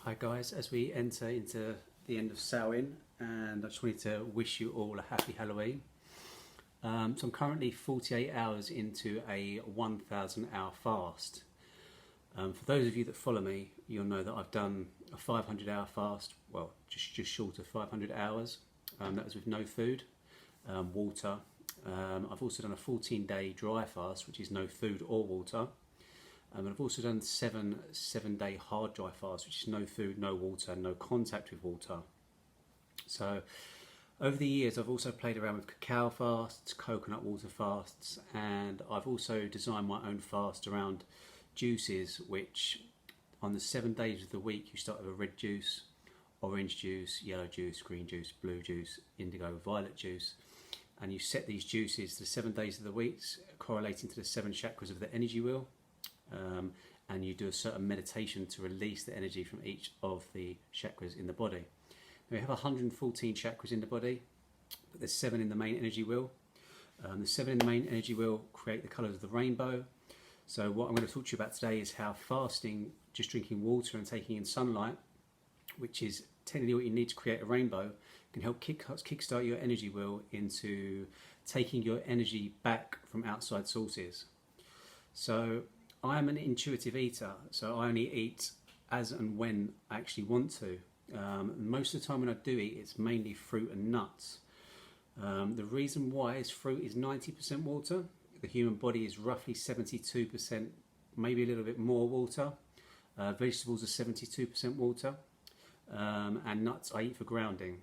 Hi guys, as we enter into the end of Samhain, and I just wanted to wish you all a happy Halloween. So I'm currently 48 hours into a 1,000 hour fast. For those of you that follow me, you'll know that I've done a 500 hour fast, well just short of 500 hours. That was with no food, water. I've also done a 14-day dry fast, which is no food or water. And I've also done seven-day hard dry fast, which is no food, no water, no contact with water. So over the years, I've also played around with cacao fasts, coconut water fasts, and I've also designed my own fast around juices, which on the 7 days of the week, you start with a red juice, orange juice, yellow juice, green juice, blue juice, indigo, violet juice. And you set these juices to the 7 days of the week, correlating to the 7 chakras of the energy wheel. And you do a certain meditation to release the energy from each of the chakras in the body. Now we have 114 chakras in the body, but there's 7 in the main energy wheel. The 7 in the main energy wheel create the colours of the rainbow. So what I'm going to talk to you about today is how fasting, just drinking water and taking in sunlight, which is technically what you need to create a rainbow, can help kickstart your energy wheel into taking your energy back from outside sources. So I am an intuitive eater, so I only eat as and when I actually want to. Most of the time when I do eat, it's mainly fruit and nuts. The reason why is fruit is 90% water. The human body is roughly 72%, maybe a little bit more water. Vegetables are 72% water. And nuts I eat for grounding.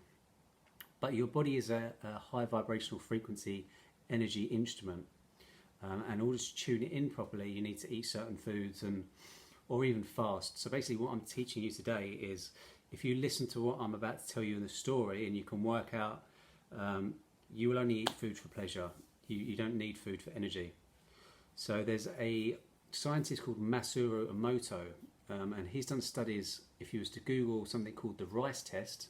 But your body is a high vibrational frequency energy instrument. And in order to tune it in properly, you need to eat certain foods or even fast. So basically what I'm teaching you today is, if you listen to what I'm about to tell you in the story and you can work out, you will only eat food for pleasure. You don't need food for energy. So there's a scientist called Masaru Emoto, and he's done studies, if you was to Google something called the rice test,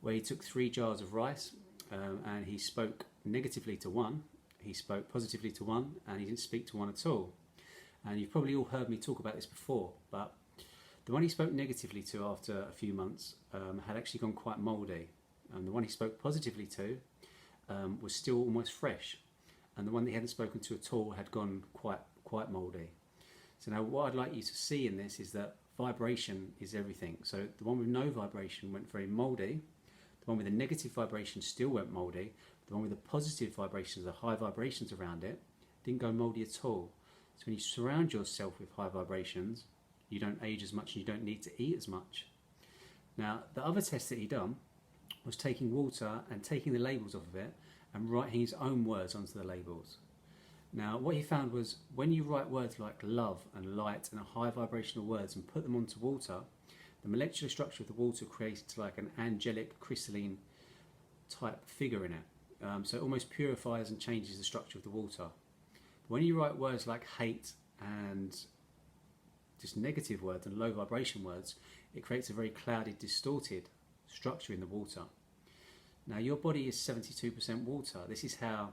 where he took 3 jars of rice and he spoke negatively to one. He spoke positively to one, and he didn't speak to one at all. And you've probably all heard me talk about this before, but the one he spoke negatively to after a few months had actually gone quite mouldy. And the one he spoke positively to was still almost fresh. And the one that he hadn't spoken to at all had gone quite mouldy. So now what I'd like you to see in this is that vibration is everything. So the one with no vibration went very mouldy. The one with a negative vibration still went mouldy. The one with the positive vibrations, the high vibrations around it, didn't go mouldy at all. So when you surround yourself with high vibrations, you don't age as much and you don't need to eat as much. Now, the other test that he done was taking water and taking the labels off of it and writing his own words onto the labels. Now, what he found was when you write words like love and light and high vibrational words and put them onto water, the molecular structure of the water creates like an angelic crystalline type figure in it. So it almost purifies and changes the structure of the water. When you write words like hate and just negative words and low vibration words, it creates a very clouded, distorted structure in the water. Now your body is 72% water. This is how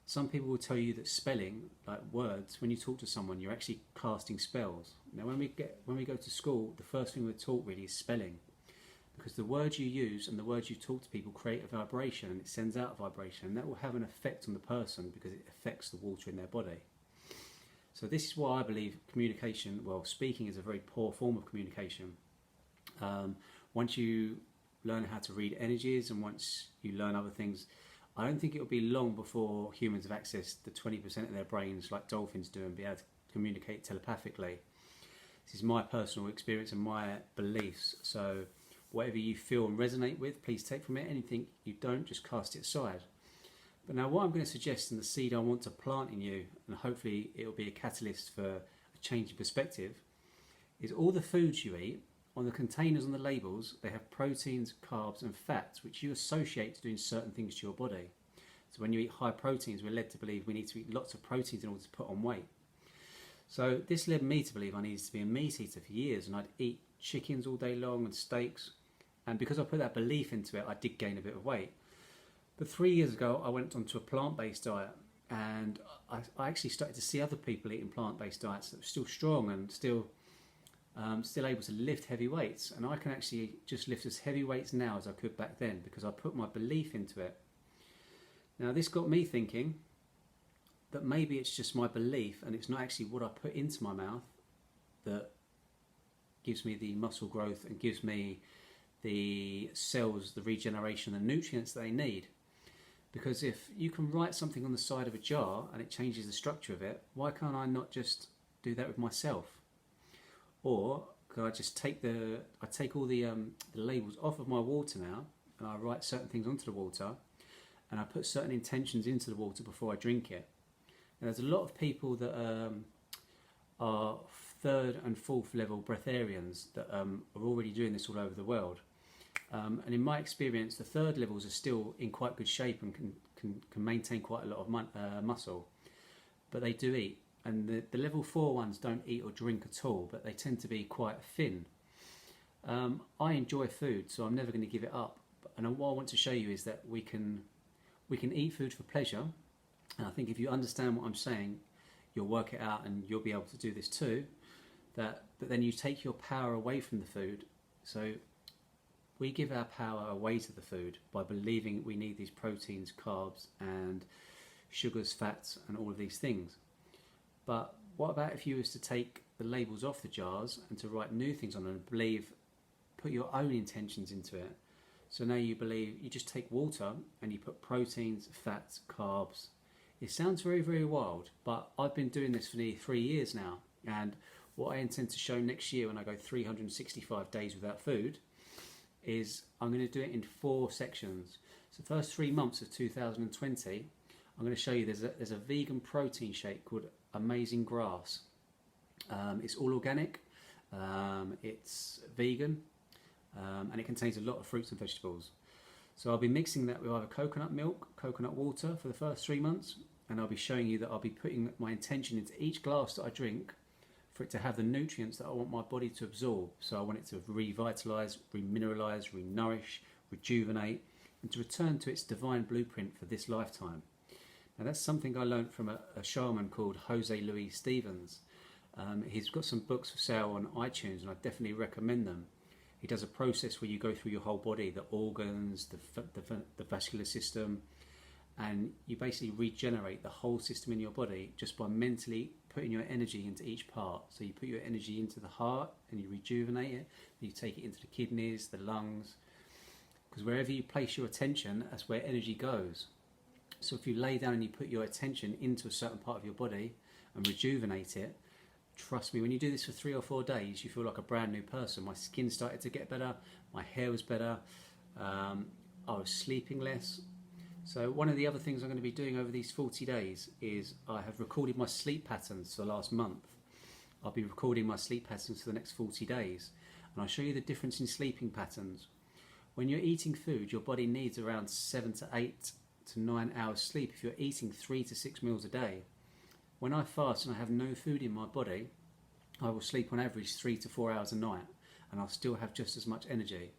some people will tell you that spelling, like words, when you talk to someone, you're actually casting spells. Now when we go to school, the first thing we're taught really is spelling. Because the words you use and the words you talk to people create a vibration, and it sends out a vibration, and that will have an effect on the person because it affects the water in their body. So this is why I believe communication, well, speaking is a very poor form of communication. Once you learn how to read energies and once you learn other things, I don't think it will be long before humans have accessed the 20% of their brains like dolphins do and be able to communicate telepathically. This is my personal experience and my beliefs. So whatever you feel and resonate with, please take from it. Anything you don't, just cast it aside. But now what I'm going to suggest, and the seed I want to plant in you, and hopefully it will be a catalyst for a change in perspective, is all the foods you eat, on the containers, on the labels, they have proteins, carbs and fats, which you associate to doing certain things to your body. So when you eat high proteins, we're led to believe we need to eat lots of proteins in order to put on weight. So this led me to believe I needed to be a meat eater for years, and I'd eat chickens all day long and steaks. And because I put that belief into it, I did gain a bit of weight. But 3 years ago, I went onto a plant-based diet, and I actually started to see other people eating plant-based diets that were still strong and still still able to lift heavy weights, and I can actually just lift as heavy weights now as I could back then because I put my belief into it. Now this got me thinking that maybe it's just my belief and it's not actually what I put into my mouth that gives me the muscle growth and gives me the cells, the regeneration, the nutrients that they need. Because if you can write something on the side of a jar and it changes the structure of it, why can't I not just do that with myself? Or could I just take all the labels off of my water now, and I write certain things onto the water, and I put certain intentions into the water before I drink it. And there's a lot of people that are third and fourth level breatharians that are already doing this all over the world. And in my experience, the third levels are still in quite good shape and can maintain quite a lot of muscle, but they do eat. And the level 4 ones don't eat or drink at all, but they tend to be quite thin. I enjoy food, so I'm never going to give it up. And what I want to show you is that we can eat food for pleasure. And I think if you understand what I'm saying, you'll work it out and you'll be able to do this too. But then you take your power away from the food. So we give our power away to the food by believing we need these proteins, carbs, and sugars, fats, and all of these things. But what about if you was to take the labels off the jars and to write new things on them and put your own intentions into it? So now you believe, you just take water and you put proteins, fats, carbs. It sounds very, very wild, but I've been doing this for nearly 3 years now. And what I intend to show next year when I go 365 days without food is I'm going to do it in 4 sections. So the first 3 months of 2020, I'm going to show you there's a vegan protein shake called Amazing Grass. It's all organic, it's vegan, and it contains a lot of fruits and vegetables. So I'll be mixing that with either coconut milk, coconut water for the first 3 months, and I'll be showing you that I'll be putting my intention into each glass that I drink for it to have the nutrients that I want my body to absorb. So I want it to revitalise, remineralise, re-nourish, rejuvenate, and to return to its divine blueprint for this lifetime. Now that's something I learned from a shaman called Jose Luis Stevens. He's got some books for sale on iTunes and I definitely recommend them. He does a process where you go through your whole body, the organs, the vascular system, and you basically regenerate the whole system in your body just by mentally putting your energy into each part. So you put your energy into the heart and you rejuvenate it, and you take it into the kidneys, the lungs, because wherever you place your attention, that's where energy goes. So if you lay down and you put your attention into a certain part of your body and rejuvenate it, trust me, when you do this for 3 or 4 days, you feel like a brand new person. My skin started to get better, my hair was better, I was sleeping less. So one of the other things I'm going to be doing over these 40 days is I have recorded my sleep patterns for the last month. I'll be recording my sleep patterns for the next 40 days. And I'll show you the difference in sleeping patterns. When you're eating food, your body needs around 7 to 8 to 9 hours sleep if you're eating 3 to 6 meals a day. When I fast and I have no food in my body, I will sleep on average 3 to 4 hours a night and I'll still have just as much energy.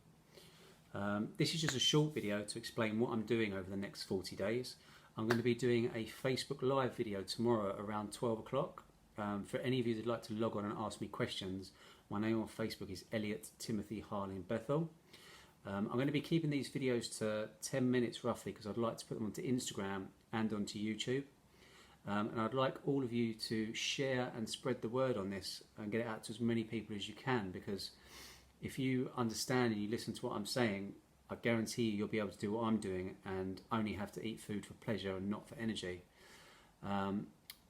This is just a short video to explain what I'm doing over the next 40 days. I'm going to be doing a Facebook Live video tomorrow around 12 o'clock. For any of you that'd like to log on and ask me questions, my name on Facebook is Elliot Timothy Harling Bethel. I'm going to be keeping these videos to 10 minutes roughly because I'd like to put them onto Instagram and onto YouTube. And I'd like all of you to share and spread the word on this and get it out to as many people as you can, because if you understand and you listen to what I'm saying, I guarantee you'll be able to do what I'm doing and only have to eat food for pleasure and not for energy. I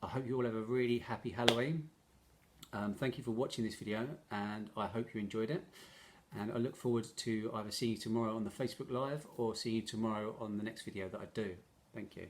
hope you all have a really happy Halloween. Thank you for watching this video and I hope you enjoyed it. And I look forward to either seeing you tomorrow on the Facebook Live or seeing you tomorrow on the next video that I do. Thank you.